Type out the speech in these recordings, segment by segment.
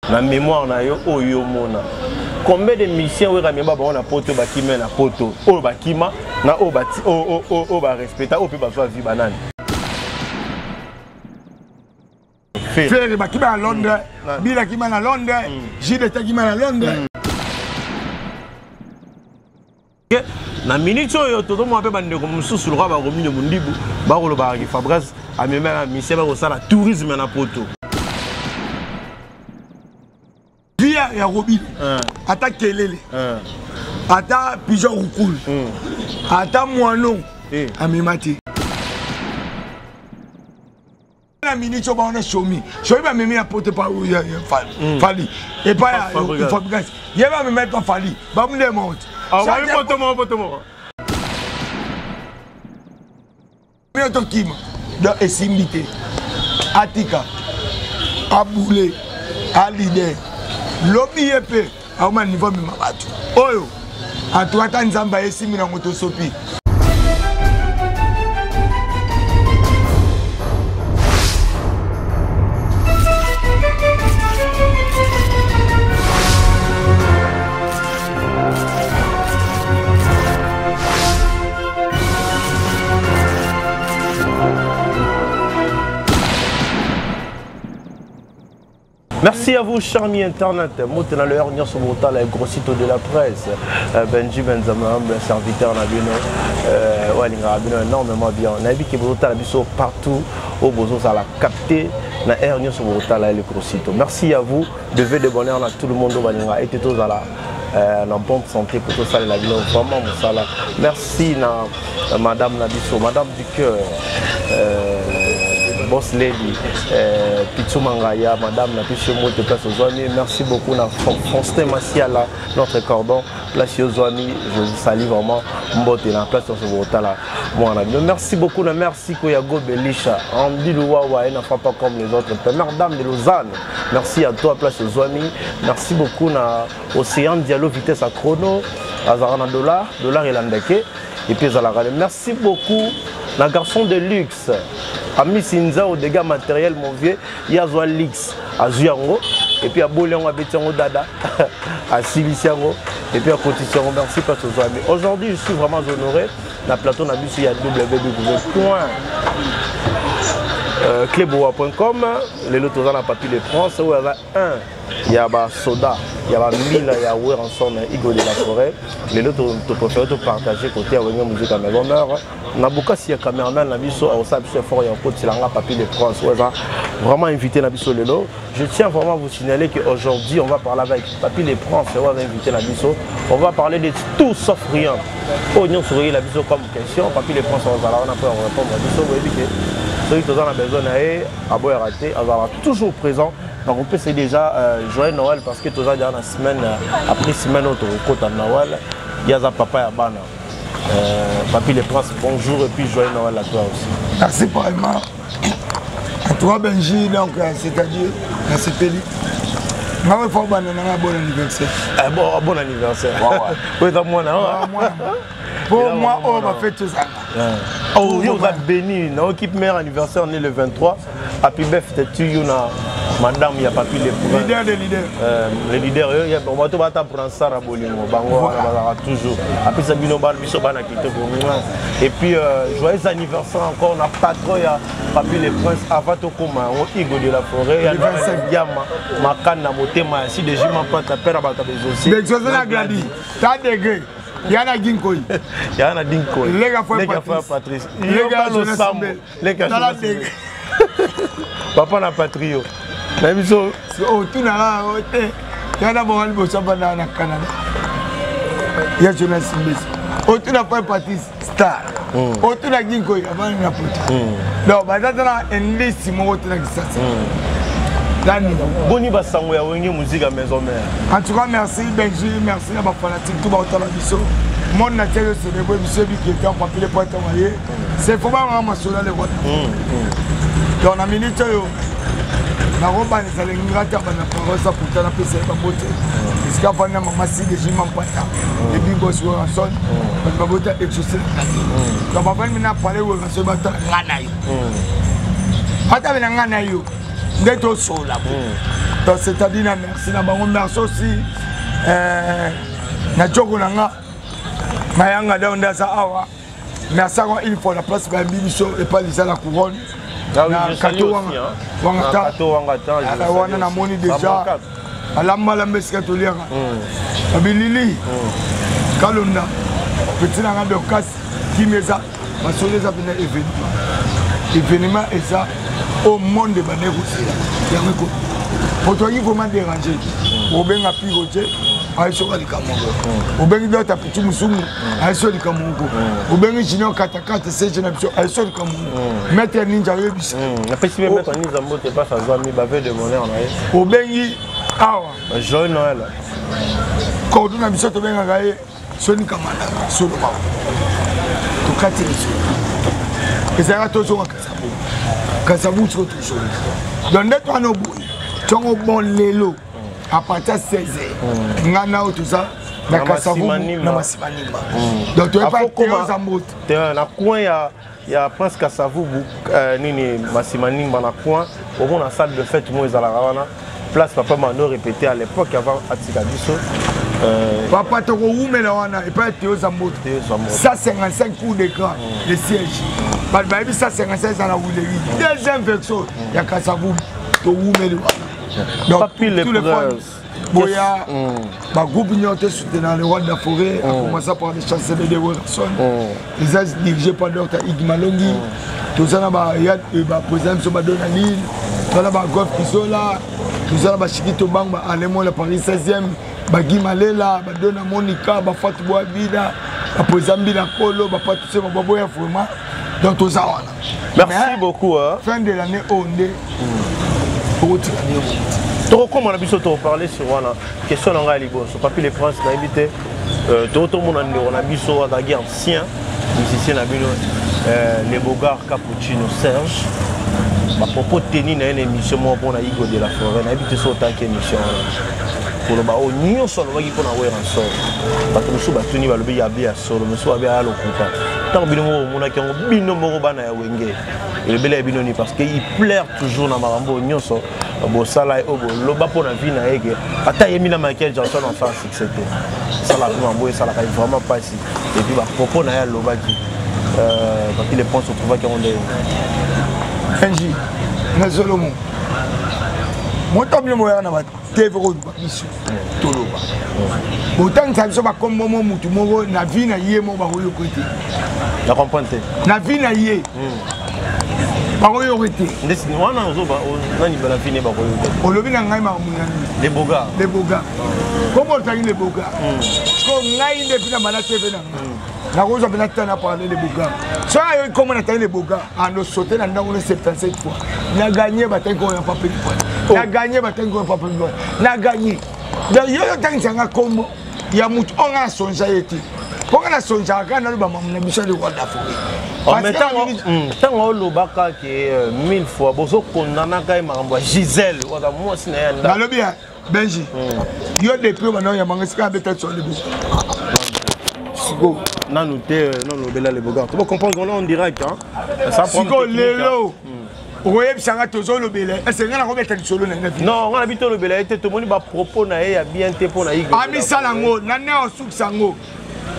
La mémoire na yo oyo mona. Combien de musiciens oui rameba ba na poto ba kima na poto. O ba kima na o ba o ba respecta o pe ba so vi banane. Faire ba kima à Londres, Bila kima à Londres, Gilles kima à Londres. Na minute oyo todo mo pe bande ko mususu lo ba ko minyo mundibu ba ko lo ba ki Fabrice amema musicien ba ko sala tourisme na poto. Via ya Robin, ata kelele, ata pigeon roucoule, ata moinon, amemati. La minute on a chomi, chomi va me mettre à porter par Fali, et pas à Fabrice. Il va me mettre à Fali, va me démonter. Ah, va me porter mon porter mon. Mais ton kim, dans Essimité, Atika, Aboulé, Alide. Lobby épée, à un niveau de ma batte. Oh, à toi, t'as une zamba et 6 000 en motosopi. Merci à vous, chers amis internet. Moi, dans le dernier sur mon temps, le gros site de la presse. Benji Benzama, le serviteur, on a vu énormément bien. On a vu que vous avez partout au besoin, ça l'a capté. On a vu sur mon temps, le gros site. Merci à vous. Devez de bonheur à tout le monde. On a été tous à la bonne santé pour tout ça. La vie, vraiment, merci à Madame Nabiso, Madame du cœur. Boss Lady, Pitou Mangaya, Madame Napiche Moute, place aux amis. Merci beaucoup à Fonsté Massiala, notre cordon, place aux amis. Je vous salue vraiment. Mbote na place sur ce vote-là. Merci beaucoup, merci Koyago Belisha. Andy Louawa, il n'a pas comme les autres. Madame de Lausanne, merci à toi, place aux amis. Merci beaucoup à Océan Diallo, vitesse à chrono, à Zarana Dollar et Landeke. Et puis à la merci beaucoup. Un garçon de luxe, Ami Sinza au dégâts matériels, mon vieux, il y a Zoa Lix à Zuyango, et puis à Boléon à Bétiango Dada, à Siliciango, et puis à Cotisango. Merci parce que vous aujourd'hui, je suis vraiment honoré. La plateau n'a vu il y a www.cleboa.com, les lotos dans la papier de France, où il y a un, il y a Soda, il y a 1000, il y a Weranson, Igo de la forêt. Les lotos préfèrent te partager côté à Wenga Musique à Maison Mère. Nabuka si ya cameraman na biso au sabise fort ya côté silanga papier de France. Vraiment invité na biso lelo. Je tiens vraiment à vous signaler qu'aujourd'hui on va parler avec papier de France, on va inviter na biso. On va parler de tout sauf rien. Oignon sourire la biso comme question, papier de France on va là on a pas répondre à biso oui que ceux qui ont besoin d'aller à boire raté, on va toujours présent. Donc on peut c'est déjà joyeux Noël parce que tous dans la semaine après semaine autre côté à Noël, il y a ça papa à Bana. Papi les Princes, bonjour et puis joyeux Noël à toi aussi. Merci vraiment. À toi Benji, donc c'est-à-dire à ce pays. Moi il faut bon anniversaire. Bon anniversaire. Oui, dans moi pour moi on va faire tout ça. Oh, vous êtes béni. Notre équipe mère anniversaire on est le 23. Happy birthday to you na Madame, il n'y a pas plus de leader des leaders. Les leaders, on va tout battre pour un sara bolimo. Bango, toujours. Après ça, et puis, joyeux anniversaire encore. On a patron, il y a Papi les Princes, Avatokoma, on Igo de la forêt. Il y a 25 Yama, Makana, Motema, si des gens m'ont pas tapé la bataille aussi. Les choses à Gladi, t'as des gars. Il y en a Ginkoy. Il y en a Ginkoy. Les gars, Patrice. Les gars, les gars, Papa n'a pas trio. Même si tout là, il y a d'abord un beau sabbat dans le Canada. Il y a Jonas Smith. Tout n'a pas Patrice Star. Tout n'a Ginkoy avant une apôtre. Donc, maintenant, un liste, mon autre n'a que ça. Boni Bassango, il y a une musique à Maison Mère. En tout cas, merci Benji, merci à ma fanatique, tout le monde dans la mission. Mon naturel, c'est le bon monsieur qui était en papier de pointe envoyé. C'est pour moi, ma soeur, les voix. Donc, on a mis na roba ni sale ngata bana parosa kutana pesa ba bote iska fana mama sidi jima mpata et puis boss Weranson ba bote exaucer donc ba fana mina parler Weranson ba ta ngana yo hata bina ngana yo d'être au sol là. Donc c'est-à-dire merci na bango merci aussi na Djoko nanga mayanga da onda sa awa merci encore une fois la place ba bibiso et pas les à la couronne. Ah oui, je salue aussi hein. On a moni déjà alamba la meska toliaka abilili kalonda petit nanga de casse qui meza masole za bina événement et ça au monde de bané aussi yango ko to yi vraiment déranger o benga pigote ay so ka likamongo o bengi dota petit musumu ay so likamongo o bengi junior katakata seje na biso ay so likamongo mettre ninja yebisi na pesi mettre ninja mbote pas ça zoa mi bave de monnaie en aye o bengi awa joyeux Noël ko duna biso to benga gaye soni kamana solo ba to kati biso ezara to zo kasabu to so donc net wana boy tongo bon lelo à partir de 16h ngana tout ça na kasabu na masimanima donc tu es pas en mode na coin ya Prince Kasavu nini masimanima na coin au na salle de fête moi ezala wana place papa mano répété à l'époque avant atika biso papa to ko umela wana et pas Théo Zambote 155 coups d'écran le siège ba ba 155 à la roulerie deuxième version ya Kasavu to umela wana donc tous les Boya, ma groupe Ignoté soutenant le roi de la forêt a commencé par les chanceliers de Wilson. Ils ont dirigé par Dr. Igmalongi. Tout ça, il y a président sur Badonanil. Tout ça, Goff Kisola. Tout ça, Chiquito Bang, Alémon, le Paris 16e. Bagui Malela, Badona Monica, Fatou Boavida, président Bila Kolo, Fatou Sema Baboya vraiment. Donc tout ça, merci beaucoup. Fin de l'année, on est pour comment on a pu parler sur la question de la sur Papi les Princes, on a invité tout le monde on a vu sur la guerre ancien, musicien les Bogards, Cappuccino, Serge. À propos de tenir une émission pour la Igo de la forêt, on a invité sur tant qu'émission. Pour le bas, on y a solo qui qu'on a ouvert en sort. Parce que nous sommes tenus à l'obéir à bien solo, nous sommes à l'occupant. Tant que nous avons un binôme bana ya wenge. Le bel binôme parce qu'il plaire toujours dans Marambo nyonso. Bo sala obo loba pour la vie na eke. Ata yemi na Michael Jackson en France etc. Ça la Marambo et ça la vraiment pas ici. Et puis bah propos na ya loba qui quand il les pense au trouva qui on est. Enji, na Solomon. Moi también moi na ba TV ko ba biso. Toloba. Autant ça so ba comme momo mutu mo na vie na yé mo ba ko yokote. La comprendre. Na vie na yé. Ba ko yokote. Ndesi wana ozo ba nani ba la vie ne ba ko yokote. Olobi na ngai ma munani. Les Bogards. Les Bogards. Comment tu as les Bogards? Ko ngai depuis na bana TV na. Na ko zo bana tana parler les Bogards. So ayo comment on a les Bogards? A no sauter na ndango 77 fois. Na gagné ba tengo ya papi point. Na gagné ba tengo papi point. Na gagné. D'ailleurs, il y a un combo, il y a un sonja eti. Pourquoi la sonja kana ba mamna biso le roi de la forêt. Mais tant on le baka qui 1000 fois bozo kondana kai maramba Gisèle wala moi sina ya nda. Nalobi ya Benji. Yo depuis maintenant ya mangasika beta sur le bout. Sigo na noté non le bela les Bogards. Tu comprends qu'on est en direct hein. Ça prend Sigo lelo. Oui, c'est un tozo le belé. Est-ce que on a mettre solo na vie? Non, on a habité le belé. Tout le monde va propos na ya bien te pour na igo. Ami salango, na ne o souk sango.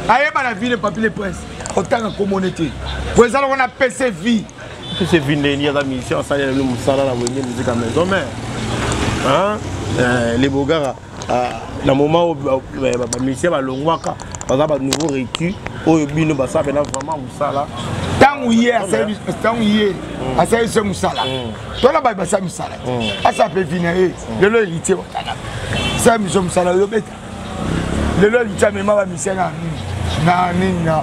Aye ba la vie de Papi les Princes. Autant en communauté. Pour ça on a PC vie. PC vie il y a la mission ça y est le musala la wenge musique à maison mais hein les Bogards na moment où ba mission ba longwaka ba ba nouveau récu o bino ba ça vraiment musala. Tant hier, c'est ce musala. Toi là-bas, c'est musala. Ça peut venir. Le lot héritier. C'est musala. Le lot héritier, mais ma mission na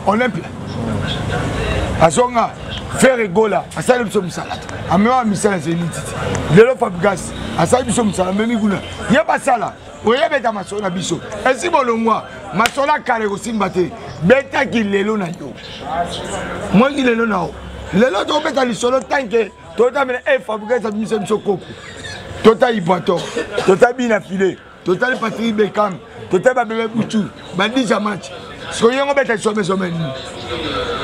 Olympia. À son gars, faire rigola. À ça, le musala. À ma mission, c'est une petite. Le lot Fabgas. À ça, le musala. Même il y a pas ça là. Oui, il y a ma soeur na biso. Et si bon le mois, ma soeur la carré aussi mbaté. Beta qui lelo na yo. Moi qui lelo na yo. Lelo to beta li solo tanke. Tota mena e fabriquer sa mission sokoko. Tota ibato. Tota bina filé. Tota le Patrick Beckham. Tota ba bébé Boutou. Bandi Jamatch. So yo beta so meni.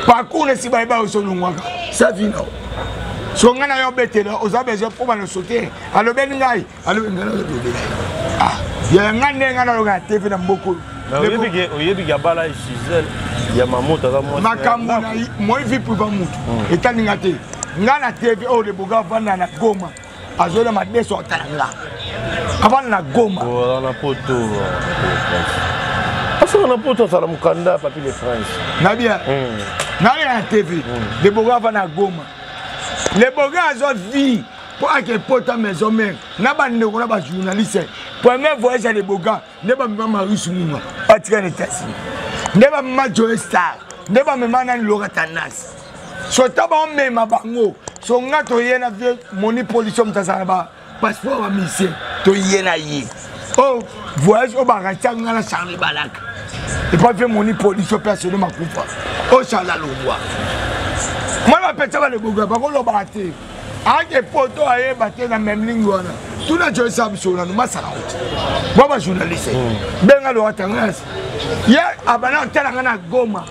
Parcours ne si ba ba so lungwaka. Ça vient. So ngana yo betela oza besoin pour le sauter. Alo ben ngai, alo ngana yo betela. Ah, ya ngane ngana yo ngate fe na mboko. Oyebi gabala Gisèle ya mamoto za moi. Makambo na moi vi pour mutu. Etani ngate. Ngana TV o le boga vana na Goma. Azola ma deso talanga. Avant na Goma. Oh na poto. Aso na poto ça la mukanda papi de France. Na bien. Na la TV. Le boga vana Goma. Les bogas ont vie pour que pota maison mère na ba ndeko na ba journaliste premier voyage les bogas ne ba mama Rusuma atika ne tasi ne ba mama Joe Star ne ba mama na Loratanas so taba mema bango so ngato yena vie moni police mtasa ba passeport wa mission to yena yi oh voyage au barachanga na Charlie Balak et pas fait moni police personnel makufa oh chala longwa. Moi, je ne sais pas les bourgeois, parce qu'on l'a battu. Avec les poteaux, ils battent dans la même ligne. Tout le monde sait que c'est un journaliste. Moi, je suis journaliste. Je suis un journaliste. Il y a un tel Goma.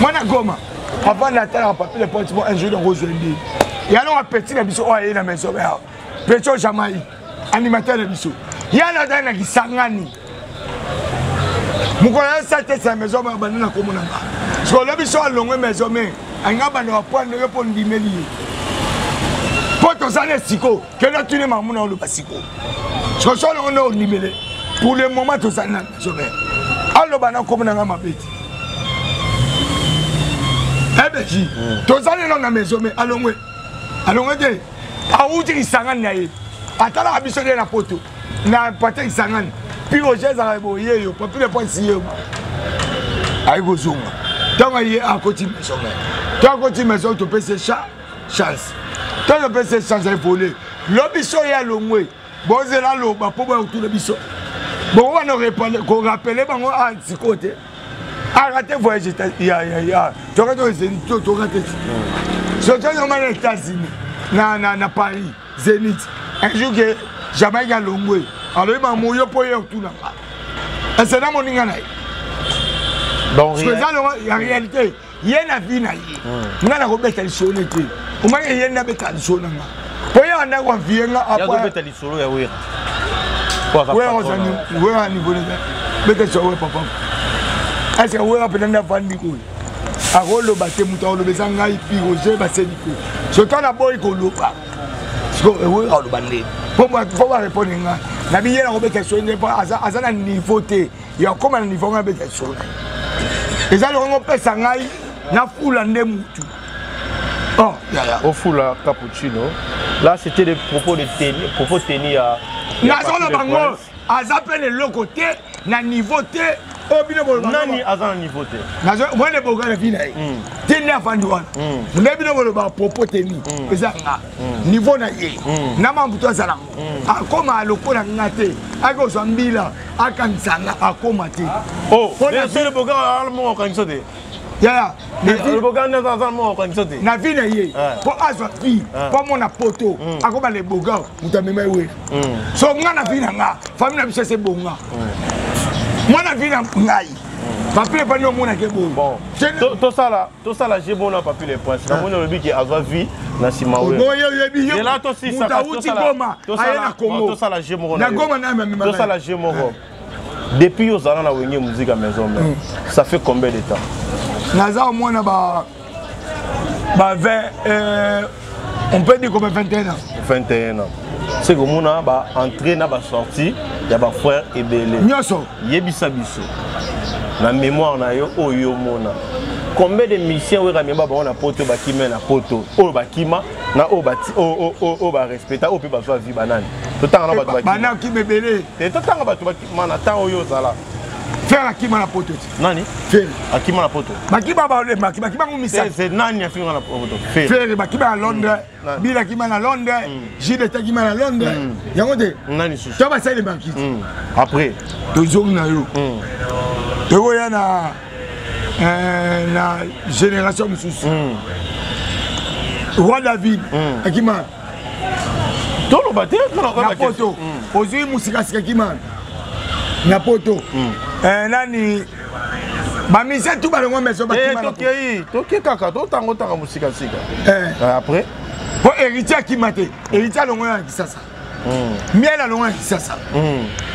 Moi, je suis Goma. Avant de faire un papier, un jour de rejoindre. Il y a un petit qui est dans la maison. Petit Jamaï, animateur de biso. Il y a un qui Sangani. Je connais cette maison, je suis dans parce que l'homme soit long maison mais un gars va prendre le pour lui mener. Pour tout ça les siko que là tu ne m'as pas le siko. Je suis on a libéré pour le moment tout ça n'a jamais. Alors bana comme na ma bête. Eh ben si tout ça dans la maison mais allons de a uti sangan na ye. Atala abiso de na poto. Na pate sangan. Puis au jeu ça va y yo pour le point si aïe go zoom. Tant qu'il y a un côté maison, tant que maison, tu peux ces chance. Tant que tu peux ces chances, il faut voler. L'obisson est à l'ongoué. Bon, c'est là l'eau, pour voir tout l'obisson. Bon, on va rappeler, on va à ce côté. Arrêtez de voyager. Tu as raté. Surtout dans les États-Unis, dans Paris, Zénith. Un jour que Jamaïque à l'ongoué. Alors, il m'a mouillé pour y aller tout là-bas. Et c'est là mon inganaï. Parce que en réalité, il y a une vie. Il y a une vie qui est sonnée. Il y a une vie qui est sonnée. Pour y aller en vie, il y a une vie qui est sonnée. Oui, on a un niveau de vie. Est-ce que vous avez un enfant de vie? A rôle batté mouton le bezanga ipi roger batté nico. Ce temps là boy ko lopa. Parce que oui on le bandé. Pour moi faut répondre nga. Na biye na robé question n'est pas azana niveau té. Il y a comme un niveau nga question. Et ça le on peut sangai na fula ndemutu. Oh, au fula cappuccino. Là c'était des propos de tenir, propos tenir à na zone bango azapele le côté na niveau té. Nani azana niveau te. Nazo moi le boga la vie na. Teni afandi wana. Ndebi no lo ba popo teni. Eza nga. Niveau na ye. Na mambuto azala. Akoma alokola ngate. Ako zambila akansanga akoma te. Oh, c'est le boga allemand quand ça te. Ya. Le boga na allemand quand ça te. Na vie na ye. Pour azwa vie, pour mon poto. Akoma le boga mutamema we. So nga na vie na nga. Famille na biso c'est bonga. Moi la vie ngai. Papier pas nous mona ke bon. Tout ça là j'ai bon na papier les points. Na mona le bi ki azwa vie na simawe. Et là tout ça tout ça là j'ai mon. Na goma na même. Tout ça là j'ai mon. Depuis aux années na wenye musique à maison mais ça fait combien de temps? Naza au moins na ba 20 on peut dire comme 21 ans. 21 ans. C'est que mon a ba entré na ba sorti. Il y a des frères et belés. Yebisa biso. La mémoire na yo oyo mona. Combien de missions we rameba ba na poto ba kima na poto. O ba kima na o ba o ba respecta o pe ba so vie banane. Tout temps na ba to ba kima. Bana ki bebele. Et tout temps ba to ba kima na temps oyo zala. Faire la kima na poto. Nani? Faire. Akima na poto. Ba kima ba le ba kima ngumisa. C'est nani afika na poto. Faire. Faire ba kima na Londres. Bila kima na Londres. Gilles ta kima na Londres. Yango te. Nani sou. Tu vas ça les banquiers. Après. Toujours na yo. Yo ya na génération mususu. Roi David. Akima. Tout le bâtiment na poto. Ozui musika sika kima. Na poto. Nani Ba mise tout ba longo maison ba kima. Toki kaka to tango tanga musika sika. Après pour héritier qui mate. Héritier longo ya kisasa. Miela longo ya kisasa.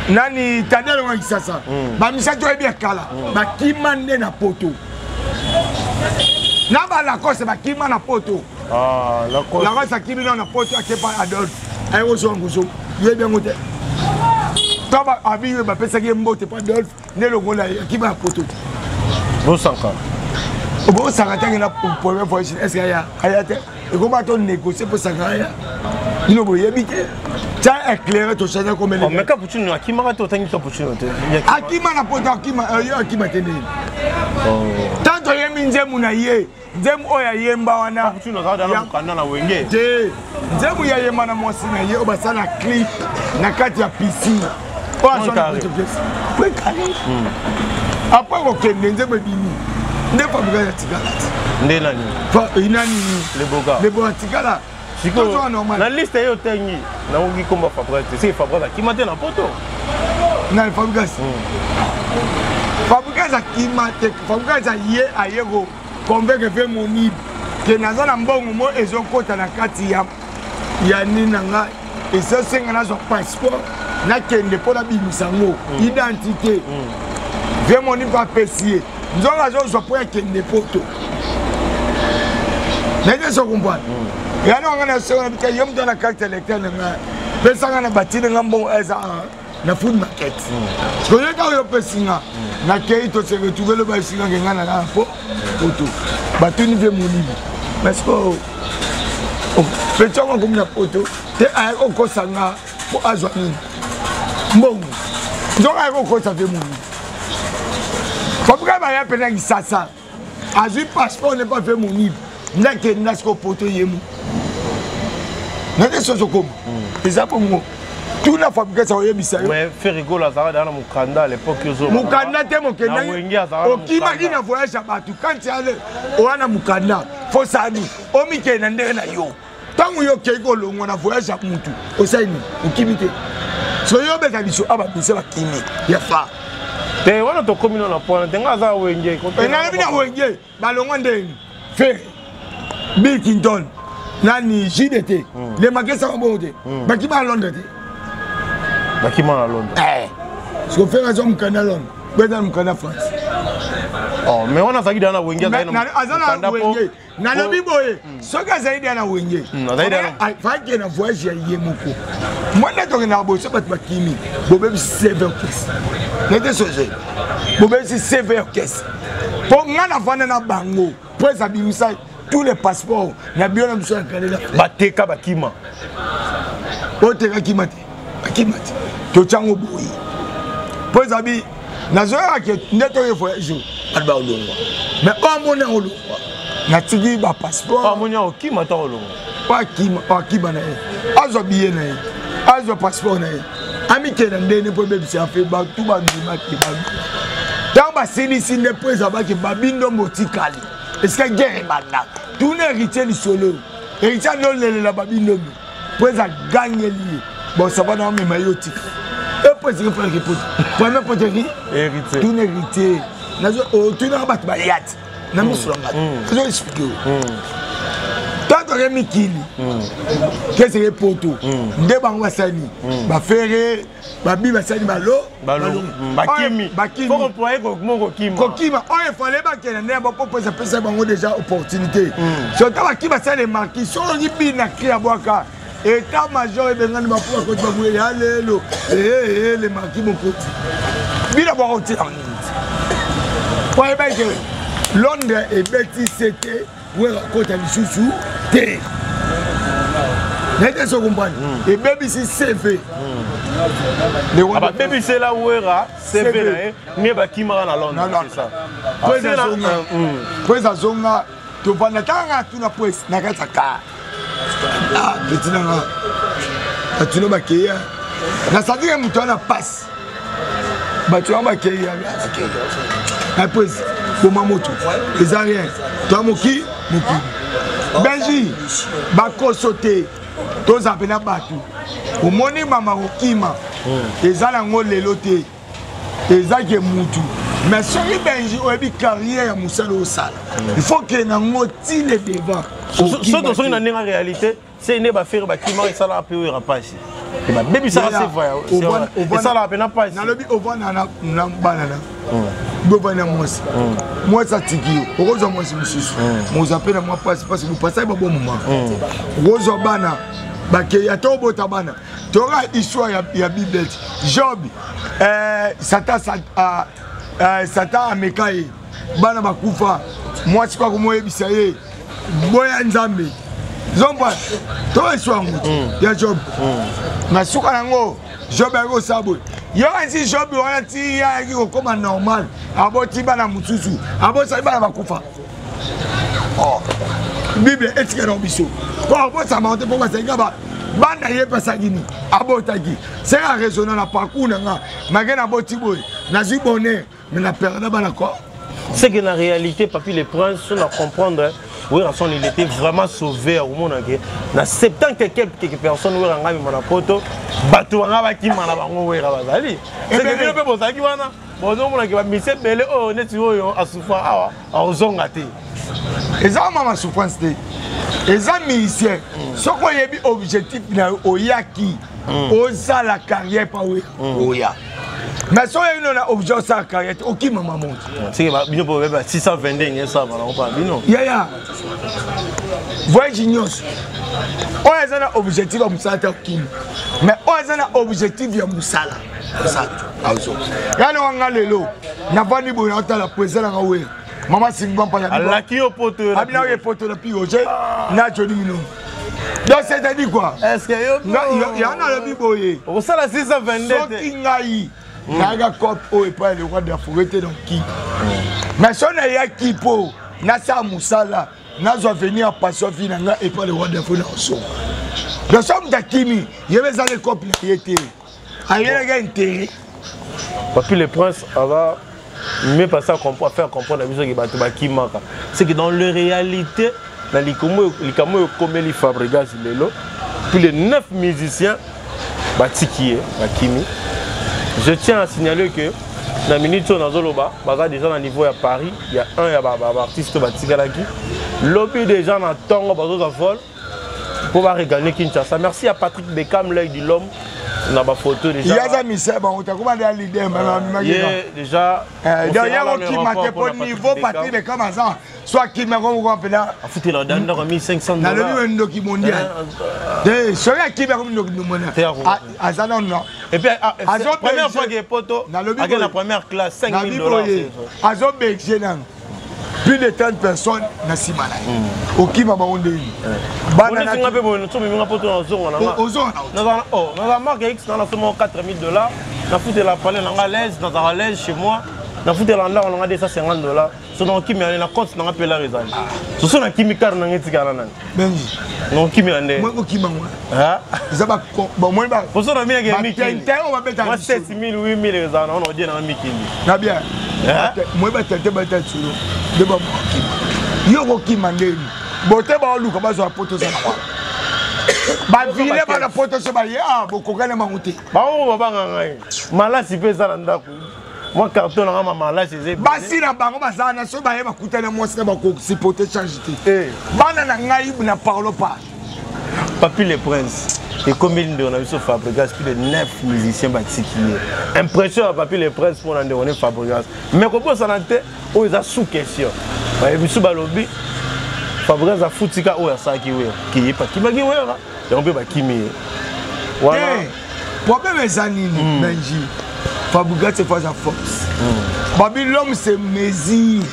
Nani tade longo ya kisasa. Ba mise to ebi kala. Ba kima nde na poto. Na ba la cause ba kima na poto. Ah, la cause. La cause a kima na poto akepa Adolphe. Ayo so nguso. Yebia ngote. Taba abi ba pesa ki mbote pa Adolphe ne longo la kima na poto. Bon sanka. Bon sanka tangi na première fois est-ce qu'il y a ayate et comment on négocie pour sanka ya. Ino bo yebite. Ça éclaire to chanya comme les. Mais capuchino akima to tangi capuchino te. Akima na poto akima tene. Tanto yemi nzemu na ye. Nzemu oya yemba wana. Capuchino za na mukanda na wenge. Te. Nzemu ya yemba na mosi na ye obasala clip na kati ya piscine. Oya sona pièce. Oui carré. Après okende nzemu bini. Nde fabuka ya tigala. Nde nani? Fa inani le boga. Le boga tigala. Siko na liste yo tengi na ngi komba fabrique c'est fabrique qui mate na poto na fabrique fabrique za qui mate fabrique za ye ayego convaincre fait moni que naza na mbongo mo ezokota na kati ya nina nga eso senga na so passeport na kende pona bimisango identité fait moni pa pesier nzonga zo so pour kende poto n'est-ce pas comprendre. Il y a un qui a dans la carte électorale. Il y a un bâti dans la food market. Ce que je veux dire, c'est que se retrouver le bâti dans la photo. Bâti niveau mon niveau. Parce que petit comme la photo, c'est un peu ça pour ajourner. Bon, donc un peu ça fait mon niveau. Pourquoi il y a un peu ça ça? Azur passeport n'est pas fait mon niveau. N'a que n'a ce poto yemu. N'a que ce comme. Ils pour moi. Tout n'a fabriqué ça yebisa. Mais fait rigoler ça dans Mukanda à l'époque yo. Mukanda te mokenda. Okima ina voyage abatu quand tu allais oana Mukanda. Faut ça ni. Omike na ndenge na yo. Tangu yo kego longo na voyage à mutu. Osaini okimite. So yo beka biso aba bise ba kimi. Ya fa. Te wana to komino na pona tenga za wenge. Na bina wenge balongo ndenge. Fait Bill Clinton, Nani, JDT, les magasins sont bons. Bakima à Londres. Bakima à Londres. Ce qu'on fait raison au Canada, Londres, au Canada, France. Oh, mais on a fait dans la wing. Nana Biboye, ce que j'ai dit à la wing. Il faut qu'il y ait un voyage à Yemoko. Moi, je suis un boss, je suis Kimi. Bobé, c'est sévère caisse. N'était songé. Bobé, c'est sévère caisse. Pour moi, la fin de la bango, pour ça, tous les passeports, il y a bien un monsieur qui est Bateka Bakima. Oteka Kimate. Kimate. Tochango Boui. Pour ça, Nazoya qui est nettoyé voyage. Alba Olongo. Mais pas mon nom Olongo. Natigi ba passeport. Pas mon nom Kimata Olongo. Pas Kimana. Azo billet nae. Azo passeport nae. Ami Kenande ne peut pas se faire tout ba ndima ki ba. Dans ba sinisi ne peut pas ki babindo motikali. Est-ce que guerre est maintenant? Tout l'héritier du solo. Héritier non la babindo. Pour ça gagner lié. Bon ça va dans mes maillots. Et pour ça faire répondre. Pour même poterie. Héritier. Tout l'héritier. Nazo tout na bat bayat. Na musulman. Je vais expliquer. Tant que Rémi Kili. Qu'est-ce que poto? Nde bangwa sani. Ba ferré, ba bi ba sani ba lo. Bakimi. Faut employer Kokima. Kokima. Il fallait pas qu'il y ait un pour poser ça déjà opportunité. Sur ta Bakima ça les marquis sont ni bien créé à Boaka. État-major et bien pour continuer aller les marquis mon côté. Bien avoir au tir. Pour que Londres et Betty c'était où côté du sous té. N'était-ce comprendre. Et baby si CV. Ah baby c'est là où era CV là mais Bakima na Londres c'est ça. Pour ça zonga to bana tanga tuna pues na kataka. Ah betina nga. Atuna bakeya. Na sadire mtu ana passe. Batu bakeya. Après pour moto. Les ariens. Toi moki. Benji bako sauter. Tous appelés batu. Au moni mama okima. Ezala ngolelo te. Ezake mutu. Mais soki benji oyebi carrière ya musala osala il faut que nango tile devant soto soki na ndenge réalité c'est ne ba faire ba kima esala pe oyo rapasi ba baby ça c'est vrai esala pe na pas nalobi ovana na banana bovana mwasi mwasi atiki okozwa mwasi mususu moza pe na mwa pasi parce que vous passez ba bon moment okozwa bana bake ya to bota bana tora histoire ya Bible Job Satan amekaye bana bakufa mwasi kwa kumoyebisa ye boya nzambe zomba to histoire ya Job na suka nango Job yango sabo yo anzi Job wana ti ya ki koma normal aboti bana mususu abosa bana bakufa Bible etika no biso ko abosa monte pour ça ngaba banda ye pasagini abotaki c'est la raison na parcours nga magena boti boy na zibone mais la période bana ko c'est que la réalité papi les princes on a comprendre oui Ranson il était vraiment sauvé au monde que na 70 quelques personnes oui ranga mi na poto bato nga baki mana bango oui rabazali c'est que pe bozaki wana bozo mona ke ba mise bele o neti oyo asufa awa ozonga te eza mama souffrance te eza musicien soko yebi objectif na oyaki oza la carrière pa we oya mais so yeno na objectif sa carrière oki mama monte c'est que bino po beba 622 ngesa bana pas bino ya voyage nyos oza na objectif ya musala ta kim mais oza na objectif ya musala ça azo yana wanga lelo na vani bo na ta la président nga we Maman Singban pas la qui au poteau abina au poteau le pioche na Johnny Mino donc c'est-à-dire quoi est-ce que il y en a le biboye au ça la 622 so kingai na ga cop o et pas le roi de la forêt donc qui mais son ya qui po na sa musala na zo venir passer fina nga et pas le roi de la forêt so donc somme d'akimi yebe za le cop na yete ayela ga intérêt papi le prince va mais pas ça qu'on peut faire comprendre la musique qui bat qui manque c'est que dans la réalité dans les comme les Fabregas lelo puis les 9 musiciens batiki bakimi je tiens à signaler que dans minute on a zoloba baza déjà dans niveau à Paris il y a un ya artiste batikalaki lobby déjà dans tongo bazo za vol pour va regarder Kinshasa merci à Patrick Beckham l'œil de l'homme. On a ma photo déjà. Il y a des misères, on t'a commandé à l'idée, déjà. Il y a qui marquait pour le niveau, Patrick Beckham, soit qui m'a compris là. A foutu la dame, on a mis 500 $. Dans le niveau qui mondial. Celui qui m'a compris à ça, non. Et puis, la première fois qu'il y a photo, avec la première classe, 5 000 $. À Zob Belgian. Plus de 30 personnes na simana. Oki mama onde. Bana na ngabe bono so minga poto na zongo na. Ozona. Na la marque X na somo 4 000 $. Na foutu la palais na l'aise dans la l'aise chez moi. Na foutu la là on a des 150 $. So donc kimi na compte na appela rezali. So so na kimi kar na ngeti kana nani. Benji. Non kimi ande. Moi oki mama. Ha? Zaba bon moi ba. Pour ça na mi ga miki. On va mettre moi 7 000 8 000 rezana on dit na miki. Na bien. Moi ba tete ba tete solo. De ba yo ki mandeli bote ba luka ba zo poto sa kwa ba vile ba na poto so ba ya boko gane manguti ba o ba ngai malasi pesa na ndako moi carton na malasi ze ba si na bango ba za na so ba ye ba kutana mo se ba ko sipoter charge te bana na ngai na parlo pas papi le prince et combien de on a vu sur Fabregas plus de 9 musiciens batiki impression papi le prince pour en donner Fabregas mais comment ça n'était o ils a sous question ba bisu balobi Fabregas a foutika o ya saki we ki pa ki bagi we là et on peut ba kimi voilà problème est zanini Benji Fabregas c'est face à force babi l'homme c'est mesure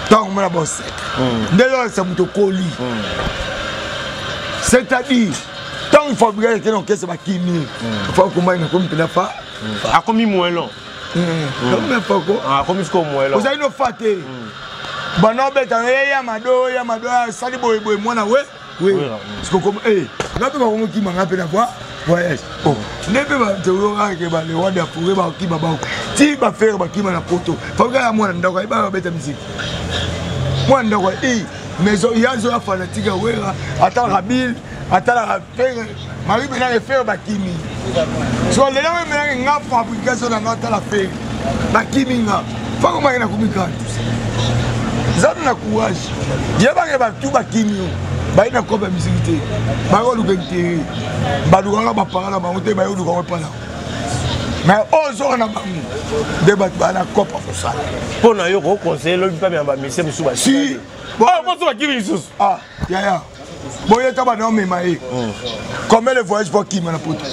tant on la bosse d'ailleurs c'est muto koli c'est-à-dire tant il faut bien que l'on caisse ma kimi il faut comment il comme tu pas a commis moins long comme faut quoi a commis comme moins long vous avez une faté bon non bête ya mado sali boy moi na oui parce que comme là peut pas qui m'a rappelé la voix voyage oh ne peut pas te voir que ba le roi de forêt ba qui baba ti ba faire ba qui na poto faut que moi ndako ba bête musique moi ndako mais il y a des fanatiques attends Rabil attends la faire Marie bien faire bakimi so les là même nga fabrication na ngata la faire bakiminga fako makena kumikana zanu na courage yebanga batu bakimio baina koba musique bako lukente badukanga bapangana bango te bayo lukanga pala mais ozo na bango de bat bana kopa fosala pona yo ko conseiller lo bipa bien ba mise musu ba si bon moto bakimi isusu ya boye taba na me mai comment le voyage pour qui mana poto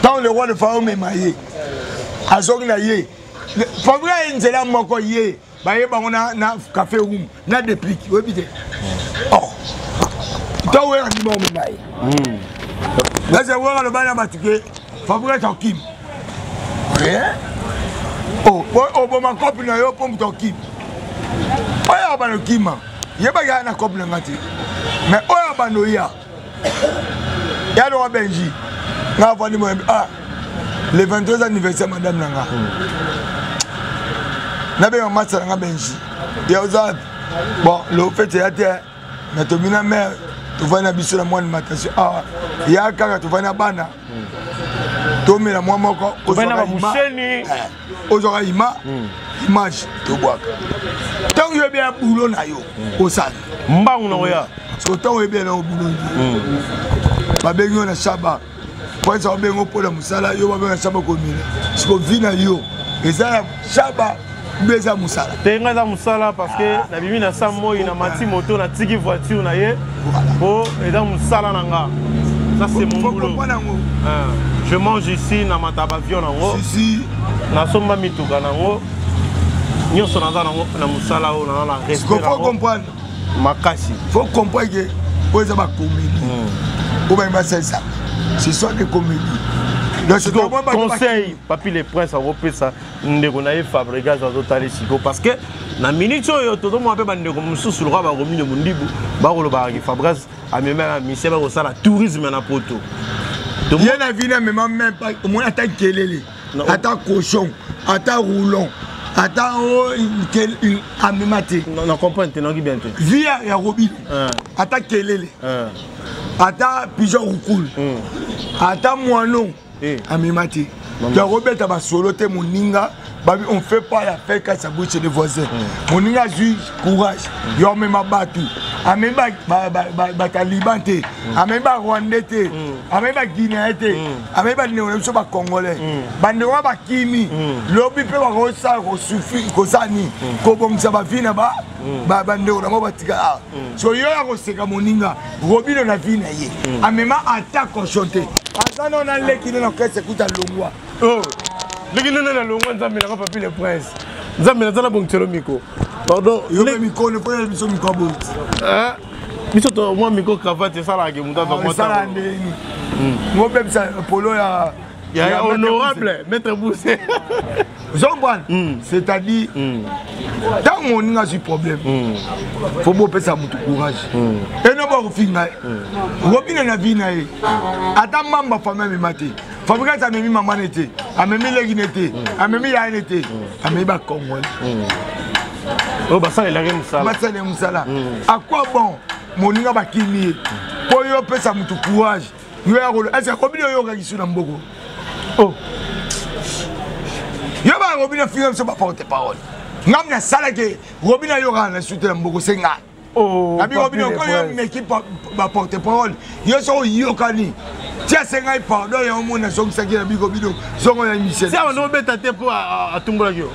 tant le roi de Pharaon me mai azong na ye Fabrice Nzela moko ye baye bango na café room na déplique obité to we andi mo mai là c'est voir le bana batike Fabrice Tokim bon ma copine yo pom Tokim oya bana kima ye ba ya na copine ngati mais oya bana ya do Benji na vandi mo le 22 anniversaire madame nanga na be ma tsara nga Benji ya oza bon le fait ya te na to mina mère tu vas na biso la moine matation ya kaka tu vas na bana to mela moi moko tu vas na musheni ozora image to boaka tant yo bien boulot na yo osana mbangu na ya so tant yo bien na boulot ba bengo na shaba pour ça bengo pour la musala yo ba bengo shaba ko mila siko vina yo eza shaba beza musala tenga za musala parce que na bimi na samo ina mati moto na tiki voiture na ye po eza musala nanga ça c'est mon boulot je mange ici na mataba avion nango ici na somba mituka nango nyoso na nango na musala o na restaurant faut comprendre makasi faut comprendre que oza ba comédie ou bien ça c'est soit des comédies. Donc, conseil, Papi les Princes, à repérer ça, nous avons fabriqué ça parce que na minute yo tout le monde peut bande comme sous le roi ba remis de mundibu ba ko ba Fabrice a même mise ba ko ça la tourisme na poto. Donc il y a vie même pas au moins attaque kelele, attaque cochon, attaque roulant, attaque une amimate. Non comprendre tu non qui bien tu. Via ya robin. Attaque kelele. Attaque pigeon roucoule. Attaque moinon. Amimati. Tu as Robert à solo te moninga, on fait pas la fête quand ça bouge chez les voisins. Moninga juge courage. Yo même battu. Ameba Taliban te. Ameba Rwandais te. Ameba Guinéen te. Ameba néo ba congolais. Bandewa ba kimi. Lobi pe ba rosa ko sufi ko sani. Ko bom sa ba vina ba. Ba bandeo na mo batika. So yo ya ko seka moninga. Robino na vina ye. Amema attaque ko chanter. Attends, on a l'équipe dans le écoute à Longwa. Oh, l'équipe dans le Longwa, nous avons Papi les Princes. Nous avons la bonne micro. Pardon, le micro, ne pas le micro. Hein? Moi, micro cravate, c'est ça là que nous avons. Ça là, moi même ça, Polo ya. Il y a honorable, maître Boussé. Jean-Paul, c'est-à-dire, tant qu'on a ce problème, il faut que ça monte courage. Et non, pas au final. Robin n'a vu n'a eu. Attends, maman, famille maté. Fabrice a mis maman était, a mis les guinétés, a mis la été, a mis la Congo. Oh, bah ça, il a rien ça. Bah ça, il a rien ça. À quoi bon, mon n'a pas qui pour y avoir ça monte courage. Est-ce que Robin a eu un gars dans Bogo? Oh. Il y a un Robin qui a porte-parole. Ngam na salage Robin a yora na suite na mboko senga. Oh. Abi Robin ko yo une équipe ba porte-parole. Yo so yokani. Tia senga pardon ya mo na so nsaki na biko bido. So ngo ya Michel. Si on beta te pour à tumbola yo.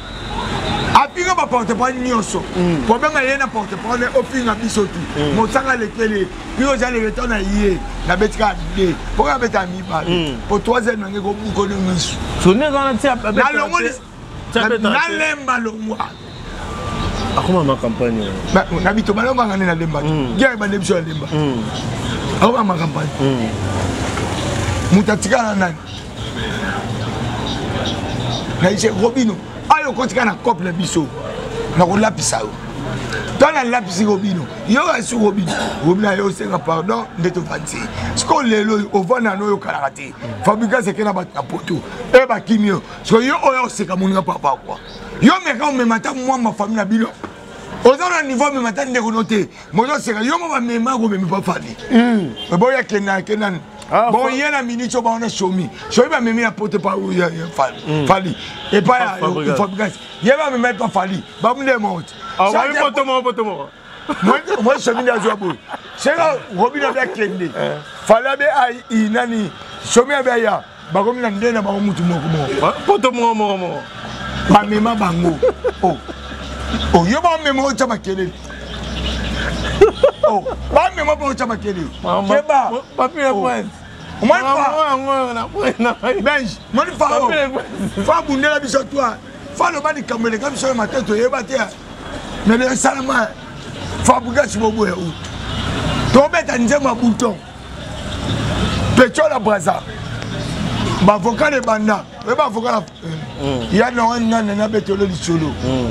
Apinga ba porte-parole nyonso. Problème ya na porte-parole au pinga biso tu. Mo sanga lekele. Pio ja le retourna yé na betika de. Pour ka beta mi ba. Pour 3 ans ngeko buko no misu. So ne zana tia ba. Na lemba longwa. Akoma ma campagne. Ba na bito ba lomba ngane na lemba. Gya ba lebso na lemba. Akoma ma campagne. Mutatika na nani. Na ise Robino. Ayo kotika na couple biso. Na ko lapisa yo. Dans la lapisi Robino. Yo asu Robino. Robino yo senga pardon ndeto fanti. Sko lelo o vana no yo karate. Fabrica c'est que na ba poto. E ba kimio. So yo oyo seka moninga papa quoi. Yo me ka me mata moi ma famille na bilo. Ozana niveau me mata ndeko noté. Mozo seka yo mo ba me ma go me pas fali. E boya kenan Bon, il y a un minute, on a chomi. Je vais me mettre à porter par où il y a Fali. Et pas il faut bien. Il va me mettre à Fali. Bah, vous démonte. Ah, moi, je suis venu à Joabo. C'est là, Robin a bien clémé. Fallait bien, il n'a ni. Chomi a bien, bah, comme il a dit, bah, on m'a tout mon. Poto mon. Bah, mais ma bango. Oh, il y a un mémo de Makele. Oh, bah, mais ma bango de Makele. Papier la pointe. Moi, Benj, moi, il faut abonder la biche à toi. Faut le bas du camélé, comme sur ma tête, tu es battu. Mais le salama, faut abouger sur mon bout. Ton bête a dit ma bouton. Pécho la braza. Ma vocal est banda. Il y a un bête de solo.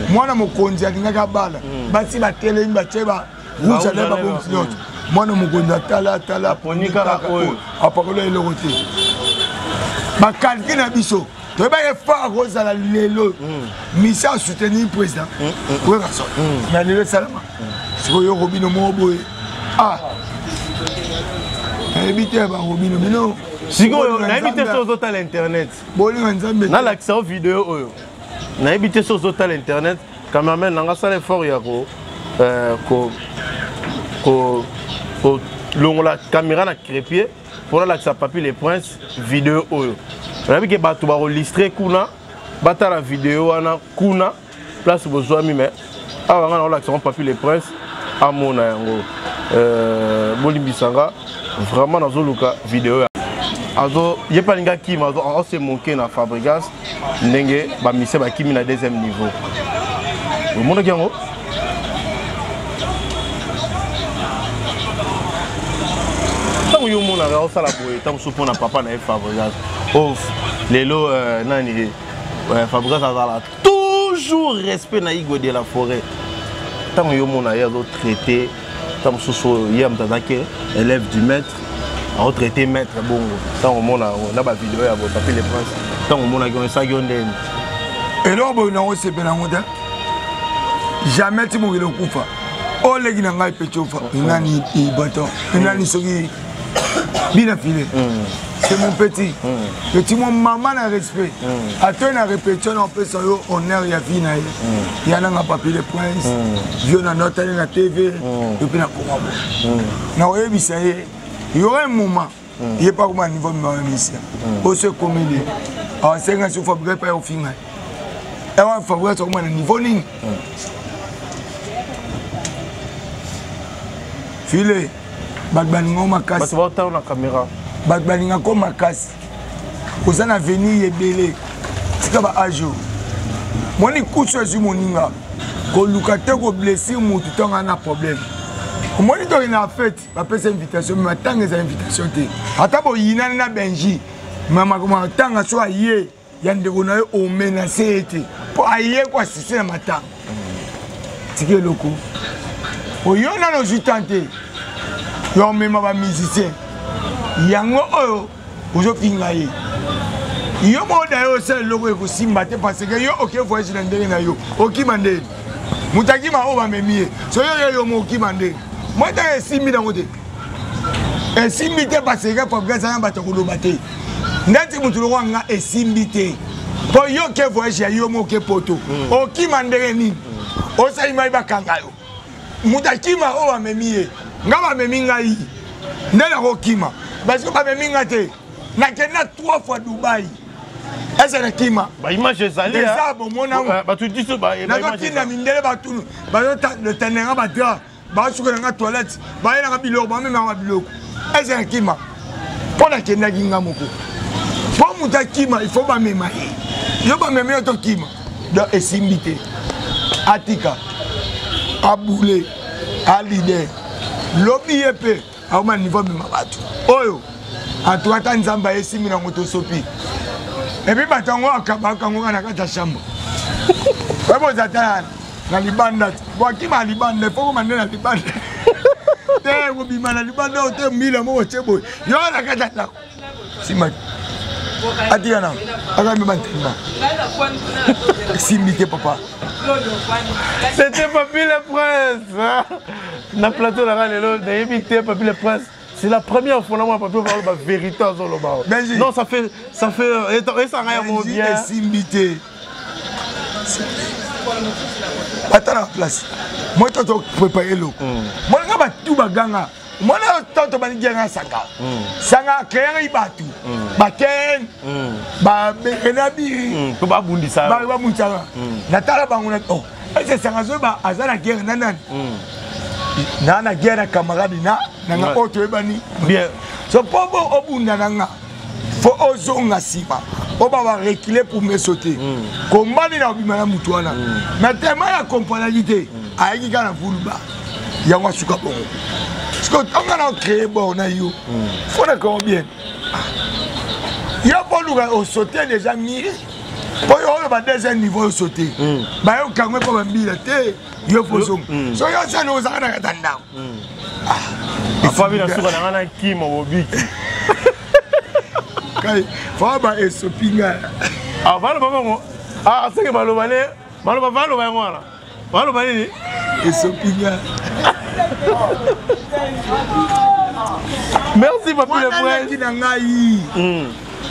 Moi, je me conduis à une balle. Bati la télé, une bateba. Rouge à l'heure, moi, je me conduis à Tala, Ponika, Apollo le roté. Ma calcule à Bisso. Tu vas faire Rose à la Lélo. Mission à soutenir le président. Oui, mais le Salama. C'est que Robin Moboé. Ah, évitez Robin Mino. Si on a évité sur les autres à l'internet. On a l'accès aux vidéos. On a évité sur les autres à l'internet. Quand même, on a fait l'effort. La caméra a crépié pour l'accès à Papier les Princes vidéo. On a vu que tu vas enregistrer Kuna, battre la vidéo, Kuna, place besoin mais avant on a l'accès à Papier les Princes à mon Bolimbisanga vraiment dans le vidéo. Alors, il n'y a pas de qui m'a manqué dans la fabrication, il ba mise ba kimi na deuxième niveau. Le monde qui en tant que mon a ça la boue, tant que mon papa na fabrication. Oh, les lots nani fabrication a toujours respect na Igo de la forêt. Tant que mon a traité, tant que yam tadake élève du maître. On traité maître bon tant au monde on a pas vidéo à votre Papier les Princes tant au monde a ça gonde et là on a aussi bien en jamais tu m'aurais le coup fa oh les gars n'ont pas pété au fa nani bateau nani sogi bien affilé c'est mon petit mon maman a respect à toi na répétition on peut ça honneur ya vie na il y a un Papier les Princes vieux na note na TV et puis na comment na ouais bisaye. Il y aura un moment, il n'y a pas comme un niveau de ma mission. Au se communier, en 5 ans, il faut fabriquer par au final. Et on va fabriquer sur un niveau ligne. Filet, Bagbaningo ma casse. Tu vas entendre la caméra. Bagbaningo ma casse. Vous en avez venu et belé. C'est comme un jour. Moi, je couche sur mon ninga. Quand le lucate ko blessé, mon tout temps a un problème. Moi, je suis en fait, je fais une invitation, mais je suis une invitation. Je suis en Benji, mais je suis en menacé. Pour aller quoi, c'est un matin. C'est que le coup. Il y a un autre tenté. Il y a un musicien. Il y a un autre. Il y a un logo qui est parce que il y a aucun voyage dans le monde. Aucun mandé. Moutaki m'a ouvert so yo mo ki mandé. Moi t'as 6000 dans côté. Et 6000 parce que pour gagner ça ba tokolo baté. Ndati mutu lo nga e 6000. Pour yo ke voyage yo mo ke poto. Aucun mandé ni. O sa ima ba kanga yo. Moutaki m'a ouvert memie. Nga ba memie ngai. Ndela ko kima. Parce que ba memie ngate. Na kena 3 fois Dubaï. Est-ce que Kima? Bah image salée. Ça bon mon amour. Bah tu dis ça bah image. Na mindele ba tout. Ba le tenera ba dra. Ba suka na toilette. Ba ina ka biloko ba même na biloko. Est-ce que Kima? Pour la kenda kinga moko. Pour muta Kima, il faut ba mema. Yo ba mema to Kima. Do esimité. Atika. Aboulé. Alide. Lobi epé. A ma niveau mema batu. Oyo. Atuata nzamba esimi na moto sopi. Et puis, je suis dans la chambre. Je suis dans la bande. Je suis dans la bande. Il faut que je la bande. Je suis dans la bande. Je suis dans la bande. Je suis dans la bande. Adiana, Simité papa. C'était Papier le Prince. Dans le plateau, on a évité Papier le Prince. C'est la première fois que je parle de vérité. Non, ça fait. Et ça rien mon bien. Attends la place. Moi, je vais préparer l'eau. Moi, je vais tout baganga. Moi, je vais tout baganga sanga. Sanga, créer un bateau. Baten. Benabi. Tu vas bundi ça. Bah, Moussara. Natala Bangonet. Oh. C'est sanga zoba. Azana guerre nanan. Nana guerre camarade na. Nana autre bani. Bien. So pobo obunda nanga. Faut ozonga sima. On va reculer pour me sauter. Combat na bimana mutuana. Mais tellement la compagnie ayi kana vulba. Ya wa suka bon. Parce que on a créé bon na yo. Faut na combien. Ya pas nous au sauter déjà miré. Pour yo ba deuxième niveau au sauter. Ba yo kangwe ko mbila te yo fozo. So yo ça nous ça na katanda. Il faut bien sûr na ngana kimo bobiki. Kai faba esopinga. Ah valo bango. Ah c'est que malo balé. Malo valo bango ala. Valo balé. Esopinga. Merci papi le prince.